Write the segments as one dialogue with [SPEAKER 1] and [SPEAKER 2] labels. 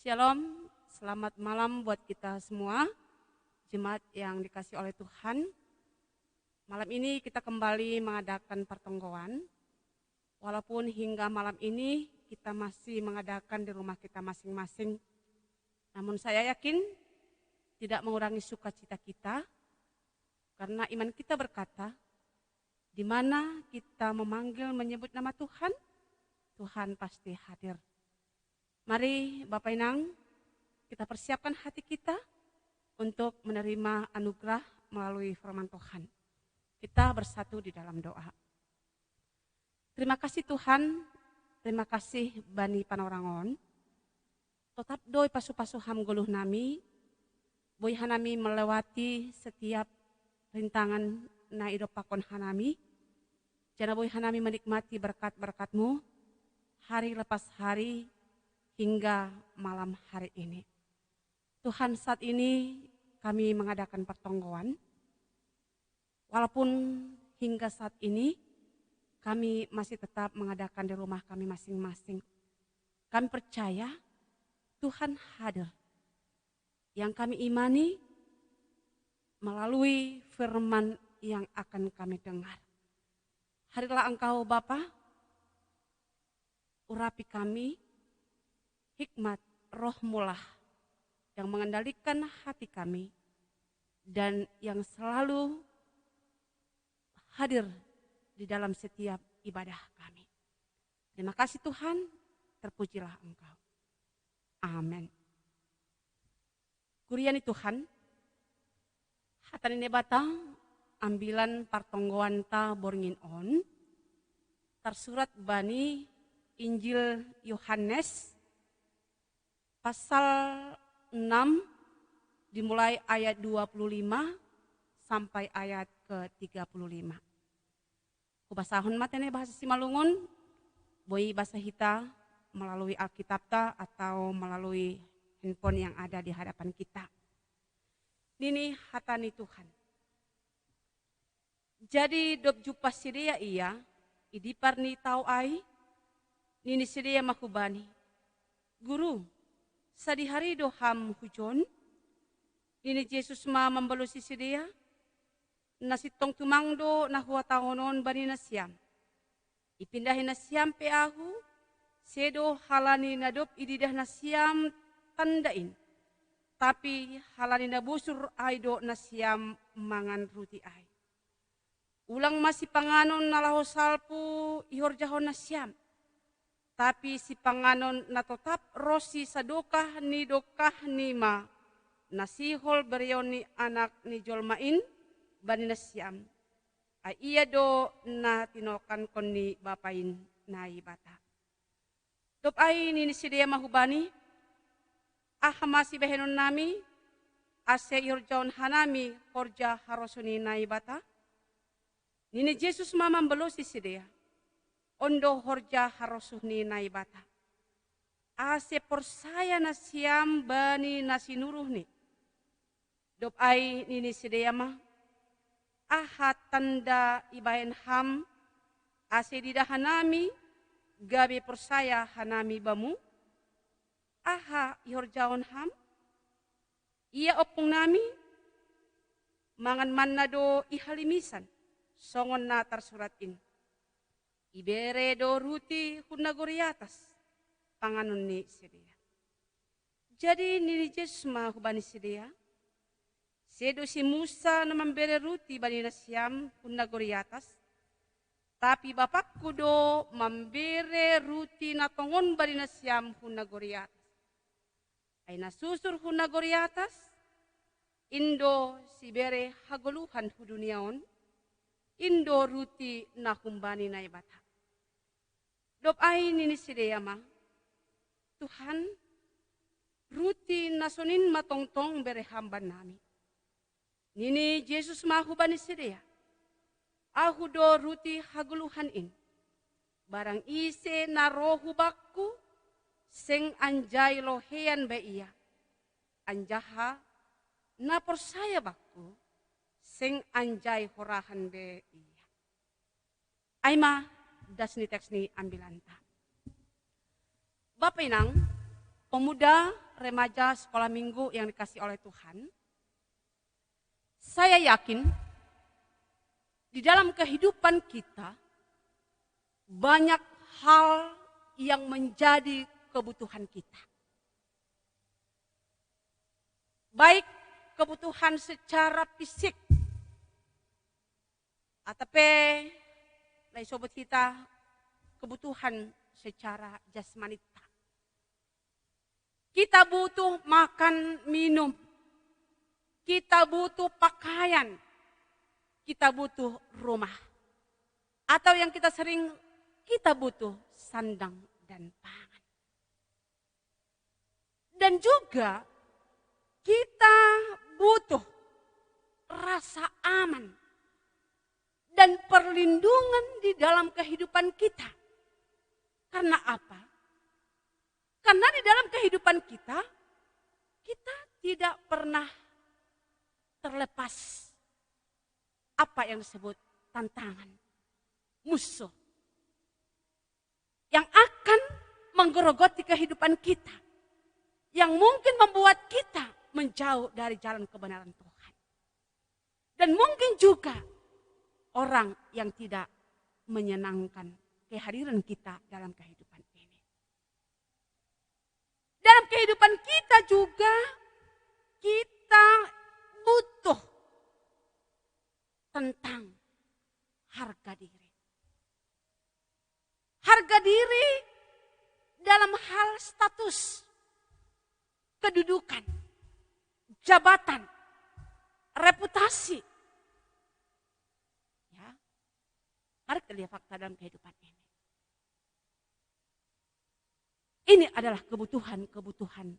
[SPEAKER 1] Shalom, selamat malam buat kita semua, jemaat yang dikasih oleh Tuhan. Malam ini kita kembali mengadakan pertonggoan, walaupun hingga malam ini kita masih mengadakan di rumah kita masing-masing. Namun saya yakin tidak mengurangi sukacita kita, karena iman kita berkata, di mana kita memanggil menyebut nama Tuhan, Tuhan pasti hadir. Mari Bapak Inang, kita persiapkan hati kita untuk menerima anugerah melalui firman Tuhan. Kita bersatu di dalam doa. Terima kasih Tuhan, terima kasih Bani Panorangon. Tetap doi pasu-pasu ham guluh nami, boy hanami melewati setiap rintangan na idopakon hanami. Jana boy hanami menikmati berkat-berkat-Mu hari lepas hari, hingga malam hari ini. Tuhan, saat ini kami mengadakan pertonggoan. Walaupun hingga saat ini kami masih tetap mengadakan di rumah kami masing-masing. Kami percaya Tuhan hadir. Yang kami imani melalui firman yang akan kami dengar. Hadirlah Engkau Bapa, urapi kami, hikmat roh-Mulah yang mengendalikan hati kami dan yang selalu hadir di dalam setiap ibadah kami. Terima kasih Tuhan, terpujilah Engkau. Amin. Kuriani Tuhan, hatanin batang ambilan partonggoan ta borngin on, tersurat bani Injil Yohanes, pasal 6 dimulai ayat 25 sampai ayat ke-35. Kubasahon matene bahasa Simalungun, boi bahasa Hita melalui Alkitab ta atau melalui handphone yang ada di hadapan kita. Nini hatani Tuhan. Jadi dop jupa sidia iya, idiparni tau ai, nini sidia makubani. Guru, sadi hari doham hujon, ini Yesus ma membelusi sidia, nasi tong tumangdo na huwa tahonon bani nasyam. Ipindahin nasyam pe ahu, sedo halani nadop ididah nasyam tandain. Tapi halani nabusur aido nasyam mangan ruti ai. Ulang masih panganon nalaho salpu ihor jahon nasyam. Tapi si panganon na tetap rosi sadokah ni dokah ni ma nasihol berion ni anak ni jolmain bani nasyam. Iya do na tinokan kon ni bapain na ibata. Dop ay ni sidia mahubani masih behenon nami ase irjaon hanami korja harosuni na ibata. Nini Yesus mamam belosi sidia. Ondo horja harosuhni naibata. Ase persaya nasyam bani nasinuruhni. Dop ai nini sideyama. Aha tanda ibayan ham. Ase didahanami gabe persaya hanami bamu. Aha ihorjaon ham. Ia opung nami. Mangan manado ihalimisan. Songon na tersuratin. Ibere do ruti hunagori atas panganon ni sedia. Jadi nini Yesus ma hubani sedia. Sedo si Musa na membere ruti bani nasyam hunagori atas. Tapi bapakku do membere ruti na tongon bani nasyam hunagori atas. Ay nasusur hunagori atas. Indo si bere hagoluhan huduniaon. Indo ruti na kumbani na ibata. Dop ay nini sideya ma, Tuhan, ruti nasonin matongtong berehamban nami. Nini Yesus mahubani sideya, ahu do ruti haguluhan in. Barang ise na rohu bakku, seng anjay lohean be iya. Anjaha na persaya bakku, seng anjay horahan be iya. Aima, das ni teks ni ambilanta. Bapak Inang, pemuda remaja sekolah minggu yang dikasih oleh Tuhan, saya yakin di dalam kehidupan kita banyak hal yang menjadi kebutuhan kita. Baik kebutuhan secara fisik, atau dari sobat kita kebutuhan secara jasmani. Kita butuh makan, minum. Kita butuh pakaian. Kita butuh rumah. Atau yang kita butuh sandang dan pangan. Dan juga kita butuh rasa aman dan perlindungan di dalam kehidupan kita. Karena apa? Karena di dalam kehidupan kita tidak pernah terlepas apa yang disebut tantangan, musuh yang akan menggerogoti kehidupan kita, yang mungkin membuat kita menjauh dari jalan kebenaran Tuhan. Dan mungkin juga orang yang tidak menyenangkan kehadiran kita dalam kehidupan ini. Dalam kehidupan kita juga kita butuh tentang harga diri. Harga diri dalam hal status, kedudukan, jabatan, reputasi. Ya. Mari kita lihat fakta dalam kehidupan ini. Ini adalah kebutuhan-kebutuhan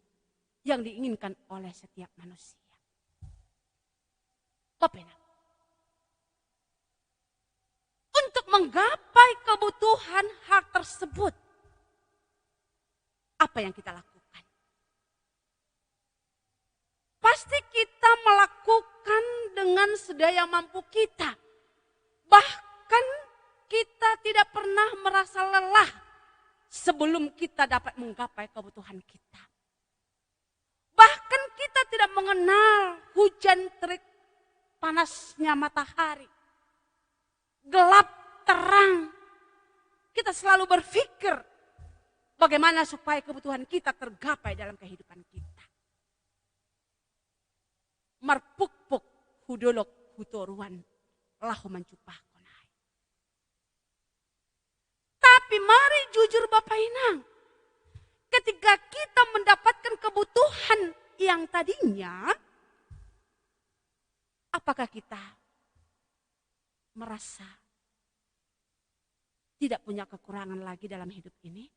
[SPEAKER 1] yang diinginkan oleh setiap manusia. Bapak, untuk menggapai kebutuhan hal tersebut, apa yang kita lakukan? Pasti kita melakukan dengan sedaya mampu kita. Bahkan kita tidak pernah merasa lelah sebelum kita dapat menggapai kebutuhan kita. Bahkan kita tidak mengenal hujan terik, panasnya matahari, gelap, terang. Kita selalu berpikir bagaimana supaya kebutuhan kita tergapai dalam kehidupan kita. Marpukpuk hudolok hutoruan lahu mencupah konai. Tapi mari jujur Bapak Inang, ketika kita mendapatkan kebutuhan yang tadinya, apakah kita merasa tidak punya kekurangan lagi dalam hidup ini?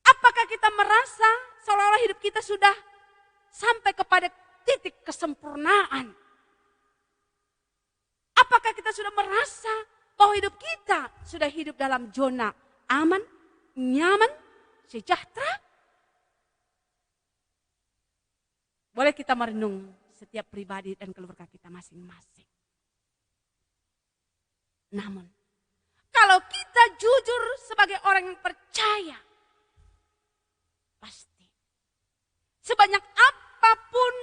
[SPEAKER 1] Apakah kita merasa seolah-olah hidup kita sudah sampai kepada titik kesempurnaan? Apakah kita sudah merasa bahwa hidup kita sudah hidup dalam zona aman, nyaman, sejahtera? Boleh kita merenung setiap pribadi dan keluarga kita masing-masing. Namun, kalau kita jujur sebagai orang yang percaya, pasti sebanyak apapun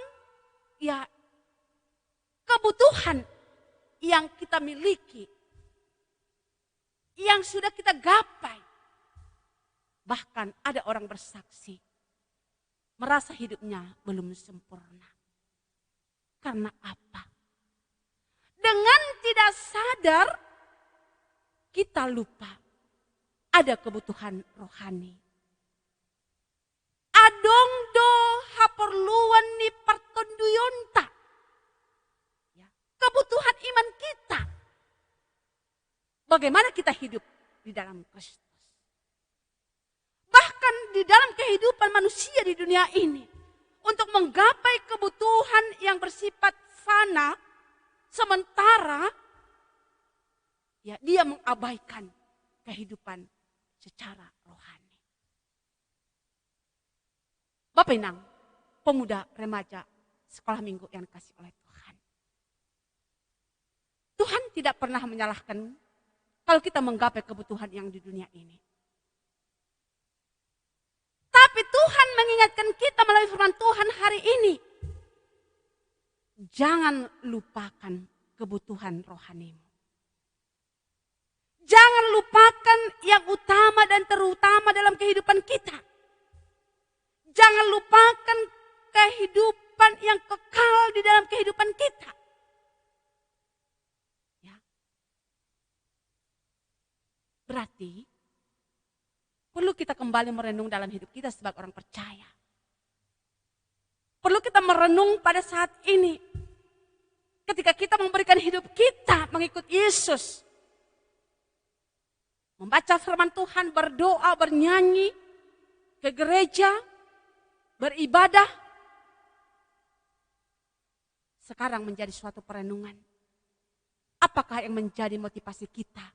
[SPEAKER 1] ya kebutuhan yang kita miliki, yang sudah kita gapai, bahkan ada orang bersaksi merasa hidupnya belum sempurna. Karena apa? Dengan tidak sadar kita lupa ada kebutuhan rohani. Adongdo haperluan ni pertonduyonta. Ya, kebutuhan iman kita. Bagaimana kita hidup di dalam Kristus. Bahkan di dalam kehidupan manusia di dunia ini, untuk menggapai kebutuhan yang bersifat fana, sementara ya dia mengabaikan kehidupan secara rohani. Bapak Inang, pemuda remaja sekolah minggu yang dikasih oleh Tuhan. Tuhan tidak pernah menyalahkan kalau kita menggapai kebutuhan yang di dunia ini. Tapi Tuhan mengingatkan kita firman Tuhan hari ini. Jangan lupakan kebutuhan rohanimu. Jangan lupakan yang utama dan terutama dalam kehidupan kita. Jangan lupakan kehidupan yang kekal di dalam kehidupan kita. Ya. Berarti perlu kita kembali merenung dalam hidup kita sebagai orang percaya. Perlu kita merenung pada saat ini. Ketika kita memberikan hidup kita mengikut Yesus. Membaca firman Tuhan, berdoa, bernyanyi, ke gereja, beribadah. Sekarang menjadi suatu perenungan. Apakah yang menjadi motivasi kita?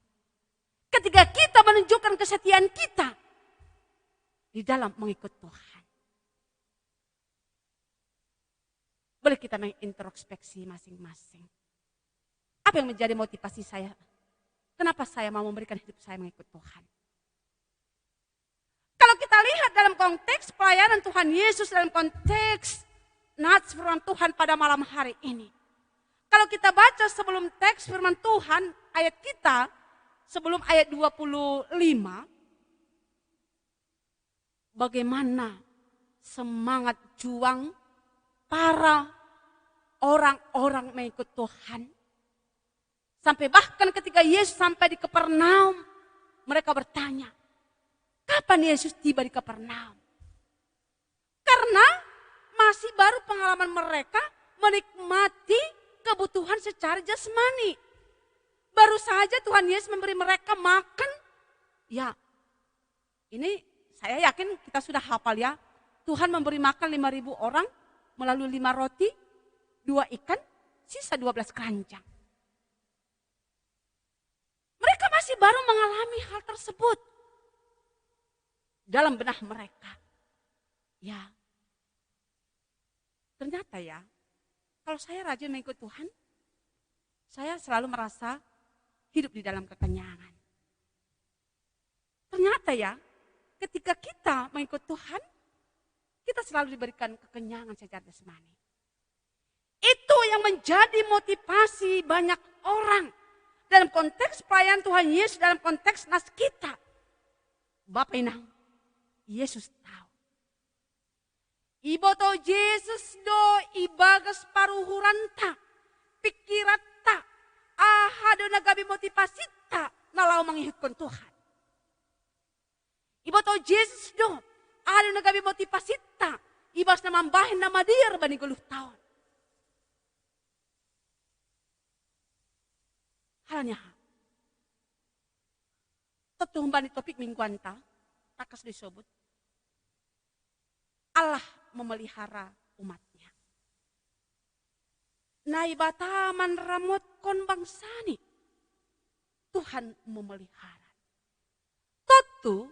[SPEAKER 1] Ketika kita menunjukkan kesetiaan kita di dalam mengikut Tuhan. Boleh kita mengintrospeksi masing-masing. Apa yang menjadi motivasi saya? Kenapa saya mau memberikan hidup saya mengikut Tuhan? Kalau kita lihat dalam konteks pelayanan Tuhan Yesus, dalam konteks nats firman Tuhan pada malam hari ini. Kalau kita baca sebelum teks firman Tuhan, ayat kita, sebelum ayat 25, bagaimana semangat juang para orang-orang mengikut Tuhan. Sampai bahkan ketika Yesus sampai di Kapernaum, mereka bertanya, kapan Yesus tiba di Kapernaum? Karena masih baru pengalaman mereka menikmati kebutuhan secara jasmani. Baru saja Tuhan Yesus memberi mereka makan. Ya, ini saya yakin kita sudah hafal ya. Tuhan memberi makan 5.000 orang melalui 5 roti, 2 ikan, sisa 12 keranjang. Mereka masih baru mengalami hal tersebut dalam benak mereka. Ya, ternyata ya, kalau saya rajin mengikut Tuhan, saya selalu merasa hidup di dalam kekenyangan. Ternyata ya, ketika kita mengikut Tuhan, kita selalu diberikan kekenyangan secara jasmani. Itu yang menjadi motivasi banyak orang. Dalam konteks pelayanan Tuhan Yesus, dalam konteks nas kita. Bapak Inang, Yesus tahu. Iboto Yesus do ibagas paruhuranta, pikirata, ahado nagabi motivasita, nalau mengikutkan Tuhan. Iboto Yesus do, ahado nagabi motivasita, ibas na mambahin na madir bani 10 tahun. Halnya, tetuhumban di topik mingguanta, takas disebut, Allah memelihara umatnya. Naibataman ramot kon bangsani, Tuhan memelihara. Tentu,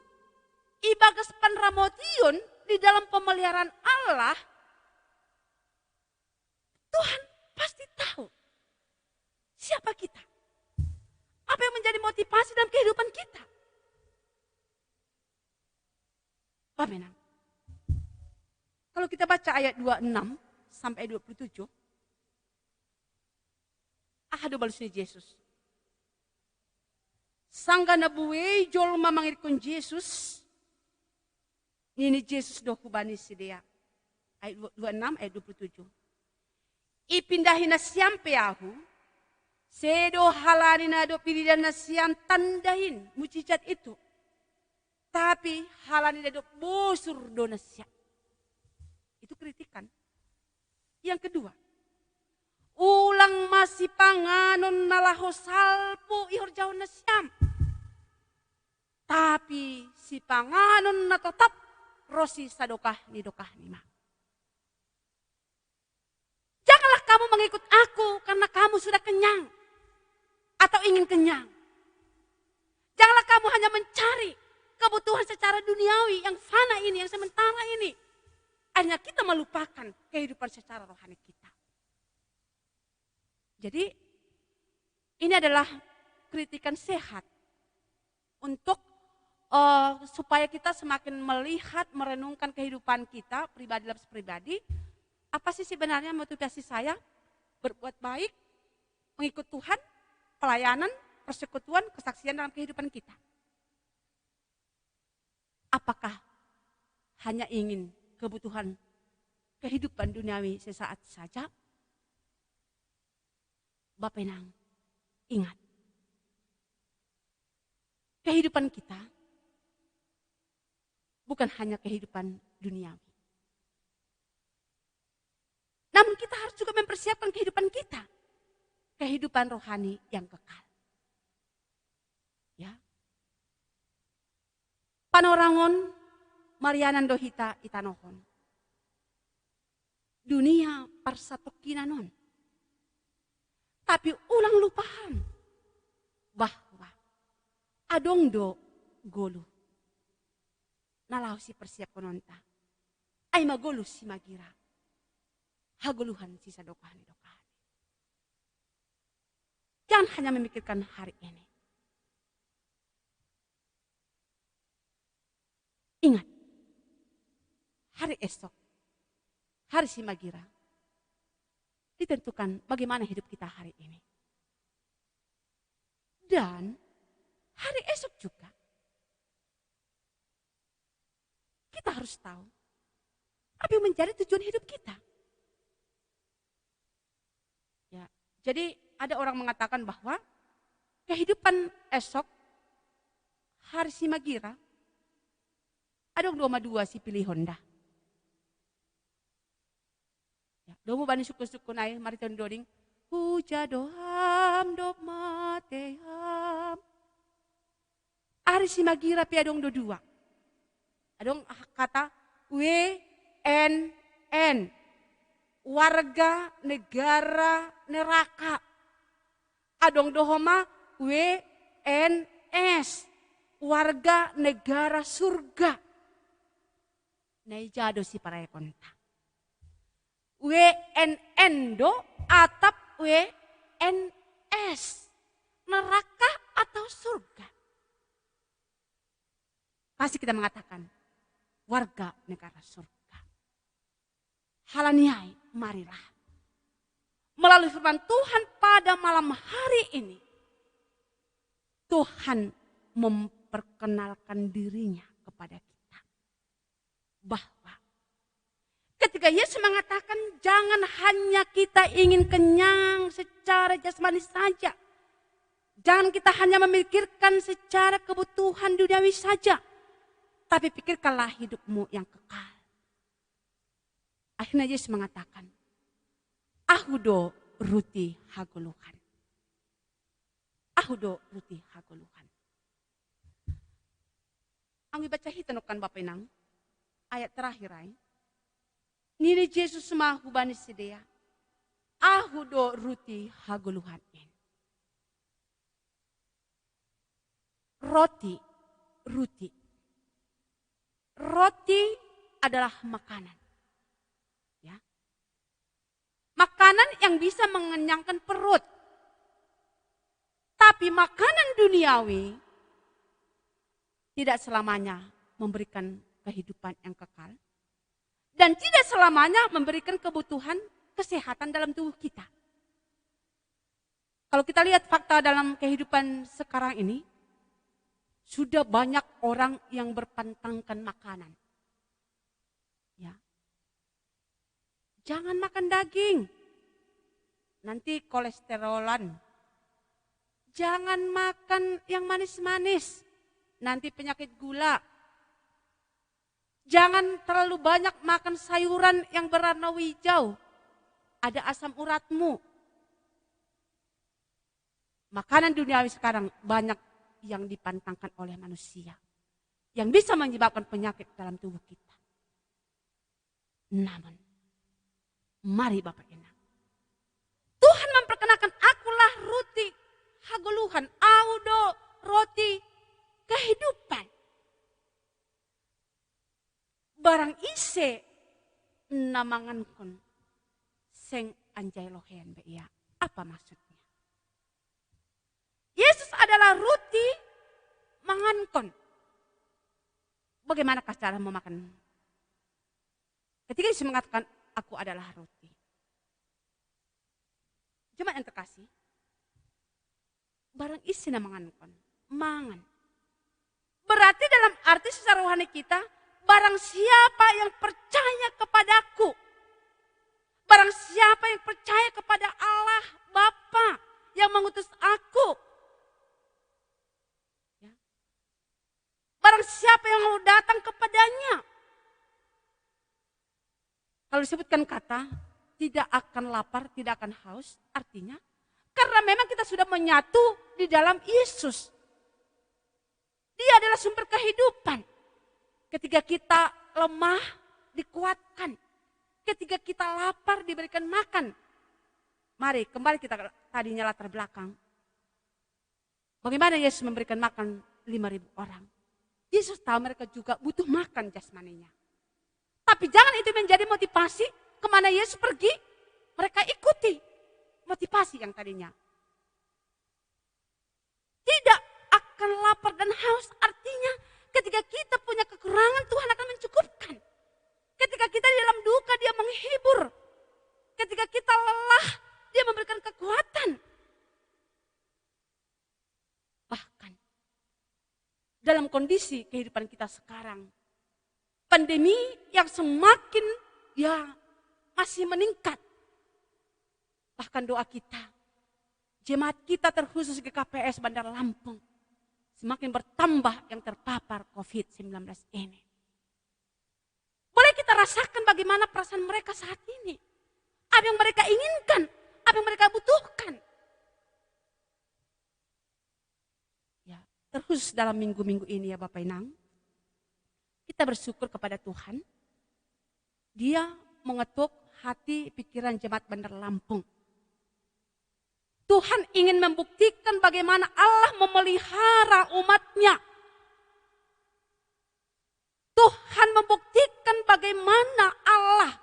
[SPEAKER 1] ibagas panramotion di dalam pemeliharaan Allah, Tuhan pasti tahu siapa kita. Apa yang menjadi motivasi dalam kehidupan kita? Bapak Benang. Kalau kita baca ayat 26 sampai 27. Ahado balusnya Yesus. Sangga nabuwe jol mamangirkon Yesus. Ini Yesus do kubani sidea. Ayat 26 ayat 27. Ipindahin na siyampe aku. Sedo halani na do pilihan na siyang tandahin mujizat itu. Tapi halani na do bosur do na siya. Itu kritikan. Yang kedua. Ulang masih panganon nalaho salpo ihor jauh na siyam. Tapi si panganon na tetap rosi sadokah ni ma. Janganlah kamu mengikut aku karena kamu sudah kenyang. Atau ingin kenyang. Janganlah kamu hanya mencari kebutuhan secara duniawi yang fana ini, yang sementara ini. Akhirnya kita melupakan kehidupan secara rohani kita. Jadi ini adalah kritikan sehat untuk supaya kita semakin melihat, merenungkan kehidupan kita pribadi dalam pribadi. Apa sih sebenarnya motivasi saya berbuat baik, mengikut Tuhan, pelayanan, persekutuan, kesaksian dalam kehidupan kita? Apakah hanya ingin kebutuhan kehidupan duniawi sesaat saja? Bapak Enang, ingat, kehidupan kita bukan hanya kehidupan duniawi. Namun kita harus juga mempersiapkan kehidupan kita. Kehidupan rohani yang kekal. Ya. Panorangon Marianan dohita itanohon. Dunia parsatokinanon. Tapi ulang lupahan bahwa adong do golu. Nalau si persiap kononta. Ay magolu si magira. Haguluhan si sadokahan. Jangan hanya memikirkan hari ini. Ingat, hari esok, hari si magira, ditentukan bagaimana hidup kita hari ini. Dan hari esok juga, kita harus tahu apa yang menjadi tujuan hidup kita. Ya, jadi ada orang mengatakan bahwa kehidupan esok, hari si magira, ada 2 si pilih Honda. Ya, domo bani suku-suku naik mariton doding, huja doham dok mateham. Hari si magira pi adong 2. Adong kata WNN, warga negara neraka. Adong dohoma WNS, warga negara surga. Naijado si paraya konta. WNN do atap WNS, neraka atau surga. Pasti kita mengatakan warga negara surga. Halaniai, marilah. Melalui firman Tuhan pada malam hari ini, Tuhan memperkenalkan dirinya kepada kita. Bahwa ketika Yesus mengatakan jangan hanya kita ingin kenyang secara jasmani saja. Jangan kita hanya memikirkan secara kebutuhan duniawi saja. Tapi pikirkanlah hidupmu yang kekal. Akhirnya Yesus mengatakan, Ahudo ruti hagoluhan. Ahudo ruti hagoluhan. Ang ibaca hitanukan Bapak Inang, ayat terakhir ay. Nini Yesus mahu bani sedea. Ahudo ruti hagoluhan in. Roti. Roti adalah makanan. Ya. Makanan yang bisa mengenyangkan perut. Tapi makanan duniawi tidak selamanya memberikan kehidupan yang kekal. Dan tidak selamanya memberikan kebutuhan kesehatan dalam tubuh kita. Kalau kita lihat fakta dalam kehidupan sekarang ini, sudah banyak orang yang berpantangkan makanan. Ya. Jangan makan daging. Nanti kolesterolan. Jangan makan yang manis-manis. Nanti penyakit gula. Jangan terlalu banyak makan sayuran yang berwarna hijau. Ada asam uratmu. Makanan duniawi sekarang banyak yang dipantangkan oleh manusia. Yang bisa menyebabkan penyakit dalam tubuh kita. Namun, mari Bapak Inang. Tuhan memperkenalkan akulah roti hagoluhan. Audo roti kehidupan. Barang ise namangankon seng anjay lohen be iya. Apa maksudnya? Yesus adalah roti mangankon. bagaimanakah cara memakan? Ketika Yesus mengatakan, aku adalah roti. Jemaat yang terkasih, barang isi na mangan. Berarti dalam arti secara rohani kita, barang siapa yang percaya kepadaku, barang siapa yang percaya kepada Allah Bapa yang mengutus aku, ya. Barang siapa yang mau datang kepadanya, kalau disebutkan kata tidak akan lapar, tidak akan haus, artinya karena memang kita sudah menyatu di dalam Yesus. Dia adalah sumber kehidupan. Ketika kita lemah, dikuatkan. Ketika kita lapar, diberikan makan. Mari kembali kita tadinya latar belakang. Bagaimana Yesus memberikan makan 5.000 orang. Yesus tahu mereka juga butuh makan jasmaninya. Tapi jangan itu menjadi motivasi kemana Yesus pergi. Mereka ikuti motivasi yang tadinya. Tidak akan lapar dan haus, artinya ketika kita punya kekurangan Tuhan akan mencukupkan. Ketika kita di dalam duka Dia menghibur. Ketika kita lelah Dia memberikan kekuatan. Bahkan dalam kondisi kehidupan kita sekarang, pandemi yang semakin masih meningkat. Bahkan doa kita, jemaat kita terkhusus GKPS Bandar Lampung, semakin bertambah yang terpapar COVID-19 ini. Boleh kita rasakan bagaimana perasaan mereka saat ini. Apa yang mereka inginkan, apa yang mereka butuhkan. Ya, terkhusus dalam minggu-minggu ini ya Bapak Inang, kita bersyukur kepada Tuhan. Dia mengetuk hati pikiran jemaat Bandar Lampung. Tuhan ingin membuktikan bagaimana Allah memelihara umatnya. Tuhan membuktikan bagaimana Allah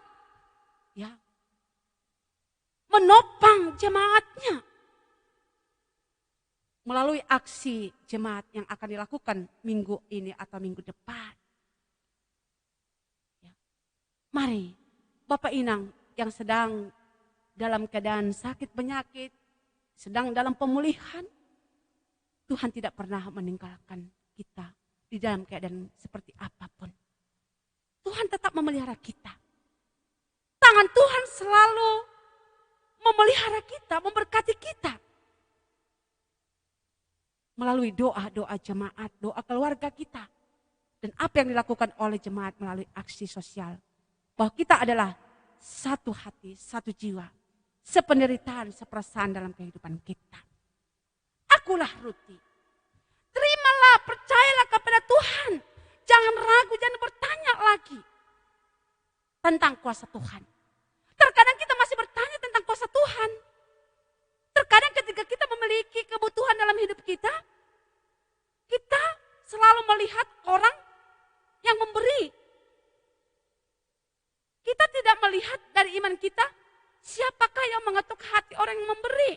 [SPEAKER 1] menopang jemaatnya. Melalui aksi jemaat yang akan dilakukan minggu ini atau minggu depan. Mari Bapak Inang yang sedang dalam keadaan sakit penyakit, sedang dalam pemulihan, Tuhan tidak pernah meninggalkan kita di dalam keadaan seperti apapun. Tuhan tetap memelihara kita. Tangan Tuhan selalu memelihara kita, memberkati kita. Melalui doa-doa jemaat, doa keluarga kita. Dan apa yang dilakukan oleh jemaat melalui aksi sosial. Bahwa kita adalah satu hati, satu jiwa. Sependeritaan, seperasaan dalam kehidupan kita. Akulah roti. Terimalah, percayalah kepada Tuhan. Jangan ragu, jangan bertanya lagi tentang kuasa Tuhan. Terkadang kita masih bertanya tentang kuasa Tuhan. Terkadang ketika kita memiliki kebutuhan dalam hidup kita, kita selalu melihat orang yang memberi. Kita tidak melihat dari iman kita, siapakah yang mengetuk hati orang yang memberi.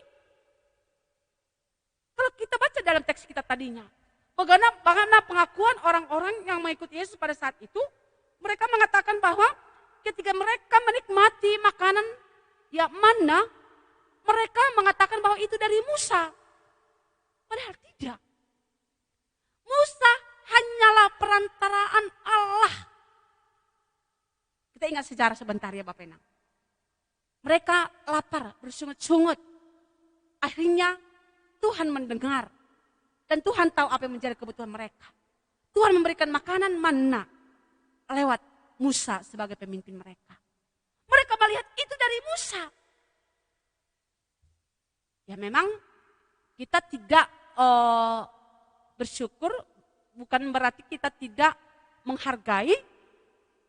[SPEAKER 1] Kalau kita baca dalam teks kita tadinya, bagaimana pengakuan orang-orang yang mengikuti Yesus pada saat itu, mereka mengatakan bahwa ketika mereka menikmati makanan manna, mereka mengatakan bahwa itu dari Musa. Padahal tidak. Musa hanyalah perantaraan Allah. Kita ingat sejarah sebentar ya Bapak Enang. Mereka lapar, bersungut-sungut. Akhirnya Tuhan mendengar. Dan Tuhan tahu apa yang menjadi kebutuhan mereka. Tuhan memberikan makanan manna lewat Musa sebagai pemimpin mereka. Mereka melihat itu dari Musa. Ya memang kita tidak bersyukur, bukan berarti kita tidak menghargai.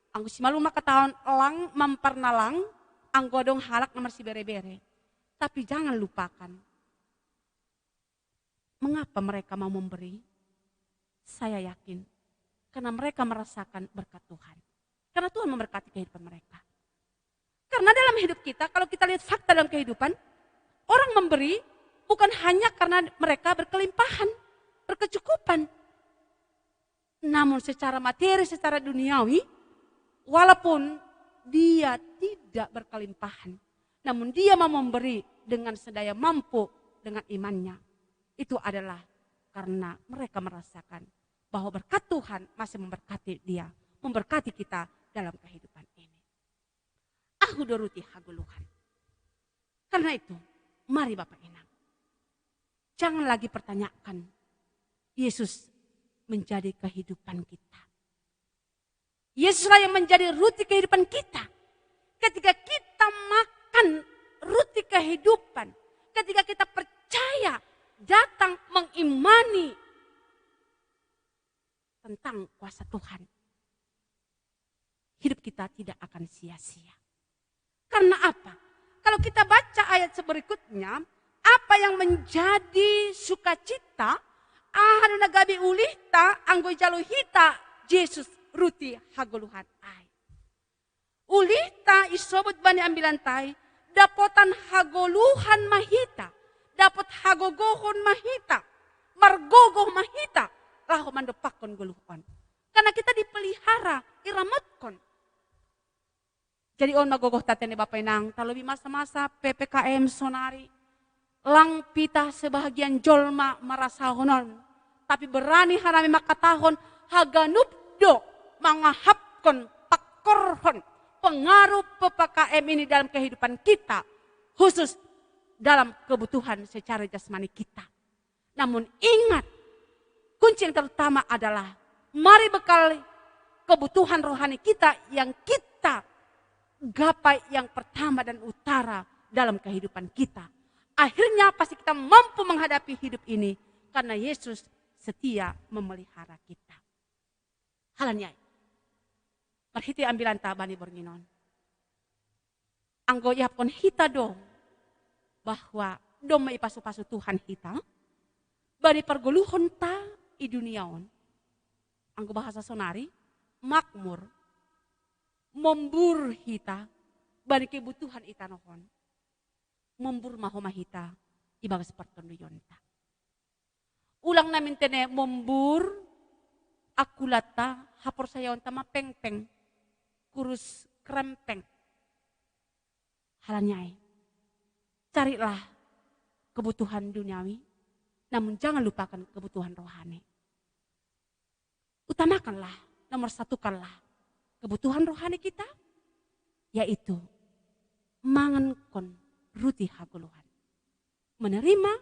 [SPEAKER 1] Anggus malu maka tahun elang mempernalang, anggodong halak nomor si bere-bere. Tapi jangan lupakan. Mengapa mereka mau memberi? Saya yakin. Karena mereka merasakan berkat Tuhan. Karena Tuhan memberkati kehidupan mereka. Karena dalam hidup kita, kalau kita lihat fakta dalam kehidupan, orang memberi bukan hanya karena mereka berkelimpahan, berkecukupan. Namun secara materi, secara duniawi, walaupun dia tidak berkelimpahan, namun dia mau memberi dengan sedaya mampu dengan imannya. Itu adalah karena mereka merasakan bahwa berkat Tuhan masih memberkati dia, memberkati kita dalam kehidupan ini. Aku doruti haguluhan. Karena itu, mari Bapak Inang, jangan lagi pertanyakan Yesus menjadi kehidupan kita. Yesuslah yang menjadi ruti kehidupan kita. Ketika kita makan ruti kehidupan, ketika kita percaya, datang mengimani tentang kuasa Tuhan, hidup kita tidak akan sia-sia. Karena apa? Kalau kita baca ayat berikutnya, apa yang menjadi sukacita, ahanu nagabi ulita, anggo jaluhita, Yesus ruti haguluhan ai. Ulita isobut bani ambilan tai, dapotan hagoluhan mahita, dapat hagogohon mahita, margogoh mahita, lahu mandepakon guluhon. Karena kita dipelihara, iramotkon. Jadi on magogoh tatene Bapak Inang, talobi masa-masa PPKM sonari, lang pita sebahagian jolma merasa honon, tapi berani harami makatahon, haganupdo mangahapkon pakorhon, pengaruh PPKM ini dalam kehidupan kita, khusus dalam kebutuhan secara jasmani kita. Namun ingat, kunci yang terutama adalah mari bekal kebutuhan rohani kita yang kita gapai yang pertama dan utara dalam kehidupan kita. Akhirnya pasti kita mampu menghadapi hidup ini karena Yesus setia memelihara kita. Halanya, marhiti ambilan tabani bornginon. Anggo yapon hita dong bahwa dong maipasu-pasu Tuhan hita, bani perguluhon ta i duniaon. Anggo bahasa sonari, makmur, membur hita, bani kebutuhan ita nohon. Membur mahoma hita, ibagas pertonduyonta. Ulang namin tene membur, akulata, hapor sayawan tama peng-peng, kurus krempeng. Halanyai, carilah kebutuhan duniawi, namun jangan lupakan kebutuhan rohani. Utamakanlah, nomor satukanlah kebutuhan rohani kita, yaitu mangankon ruti haguluhan. Menerima,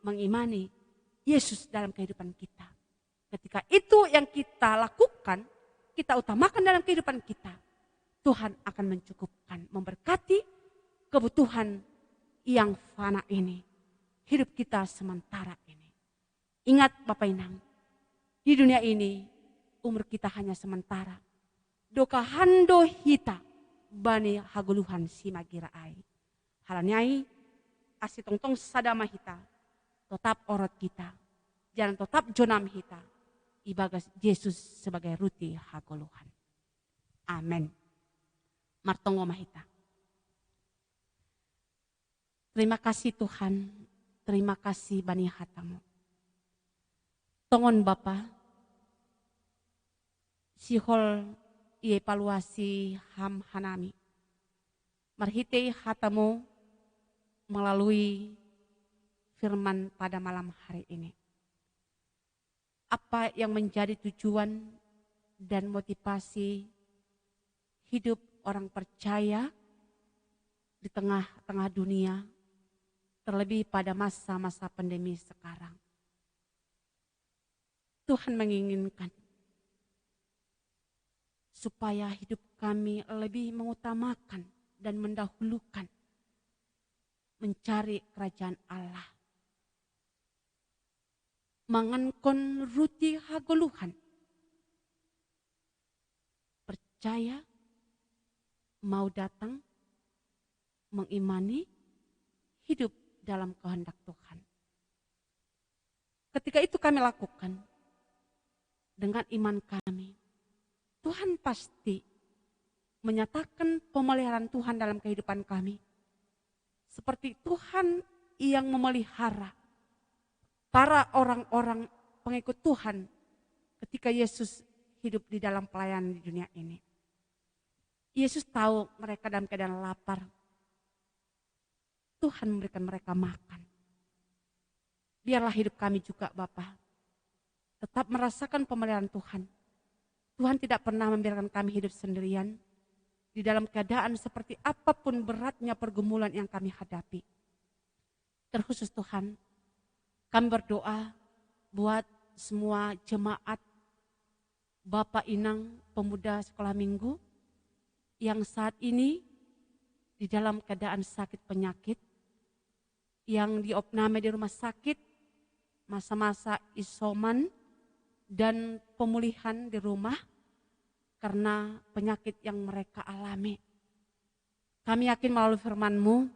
[SPEAKER 1] mengimani Yesus dalam kehidupan kita. Ketika itu yang kita lakukan, kita utamakan dalam kehidupan kita, Tuhan akan mencukupkan, memberkati kebutuhan yang fana ini. Hidup kita sementara ini. Ingat Bapak Inang, di dunia ini umur kita hanya sementara. Dokahando hita bani haguluhan si magira ai. Halanyai asitongtong sadama hita, tetap orot kita, jangan tetap jonam hita, ibagas Yesus sebagai ruti haguluhan. Amin. Martongo mahita. Terima kasih Tuhan, terima kasih bani hatamu. Tongon Bapa, sihol evaluasi ham hanami. Marhite hatamu melalui firman pada malam hari ini. Apa yang menjadi tujuan dan motivasi hidup orang percaya di tengah-tengah dunia, terlebih pada masa-masa pandemi sekarang. Tuhan menginginkan supaya hidup kami lebih mengutamakan dan mendahulukan mencari kerajaan Allah. Mangankon ruti haguluhan. Percaya, mau datang, mengimani, hidup dalam kehendak Tuhan. Ketika itu kami lakukan dengan iman kami, Tuhan pasti menyatakan pemeliharaan Tuhan dalam kehidupan kami. Seperti Tuhan yang memelihara para orang-orang pengikut Tuhan ketika Yesus hidup di dalam pelayanan di dunia ini. Yesus tahu mereka dalam keadaan lapar. Tuhan memberikan mereka makan. Biarlah hidup kami juga Bapa tetap merasakan pemeliharaan Tuhan. Tuhan tidak pernah membiarkan kami hidup sendirian di dalam keadaan seperti apapun beratnya pergumulan yang kami hadapi. Terkhusus Tuhan, kami berdoa buat semua jemaat Bapak Inang Pemuda Sekolah Minggu yang saat ini di dalam keadaan sakit penyakit, yang diopname di rumah sakit, masa-masa isoman dan pemulihan di rumah karena penyakit yang mereka alami. Kami yakin melalui firman-Mu,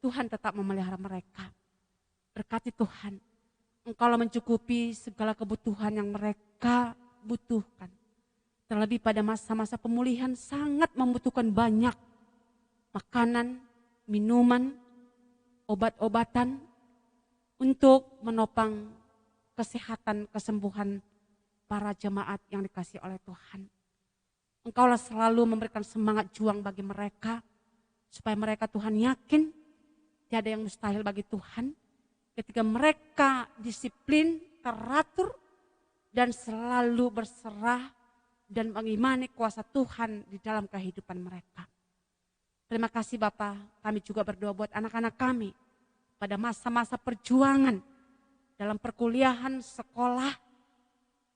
[SPEAKER 1] Tuhan tetap memelihara mereka. Berkati Tuhan, Engkaulah mencukupi segala kebutuhan yang mereka butuhkan. Terlebih pada masa-masa pemulihan sangat membutuhkan banyak makanan, minuman, obat-obatan untuk menopang kesehatan, kesembuhan para jemaat yang dikasihi oleh Tuhan. Engkaulah selalu memberikan semangat juang bagi mereka, supaya mereka Tuhan yakin tiada yang mustahil bagi Tuhan. Ketika mereka disiplin, teratur, dan selalu berserah dan mengimani kuasa Tuhan di dalam kehidupan mereka. Terima kasih Bapa, kami juga berdoa buat anak-anak kami pada masa-masa perjuangan dalam perkuliahan, sekolah,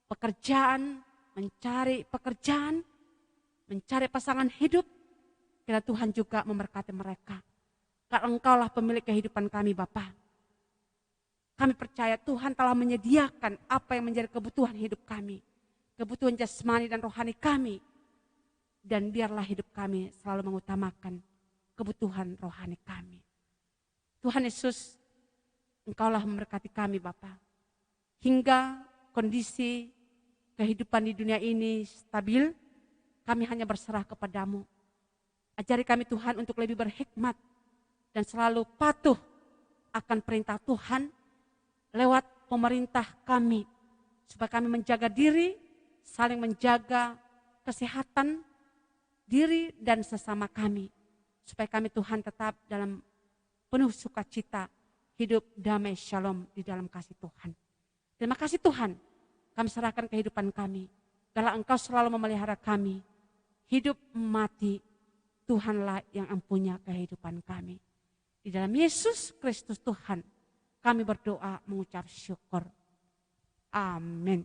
[SPEAKER 1] pekerjaan, mencari pekerjaan, mencari pasangan hidup. Kiranya Tuhan juga memberkati mereka. Karena Engkaulah pemilik kehidupan kami Bapa. Kami percaya Tuhan telah menyediakan apa yang menjadi kebutuhan hidup kami. Kebutuhan jasmani dan rohani kami. Dan biarlah hidup kami selalu mengutamakan kebutuhan rohani kami. Tuhan Yesus, Engkaulah memberkati kami Bapa. Hingga kondisi kehidupan di dunia ini stabil, kami hanya berserah kepadamu. Ajari kami Tuhan untuk lebih berhikmat dan selalu patuh akan perintah Tuhan lewat pemerintah kami, supaya kami menjaga diri, saling menjaga kesehatan diri dan sesama kami, supaya kami Tuhan tetap dalam penuh sukacita, hidup damai shalom di dalam kasih Tuhan. Terima kasih Tuhan, kami serahkan kehidupan kami, karena Engkau selalu memelihara kami, hidup mati, Tuhanlah yang mempunyai kehidupan kami. Di dalam Yesus Kristus Tuhan, kami berdoa mengucap syukur. Amin.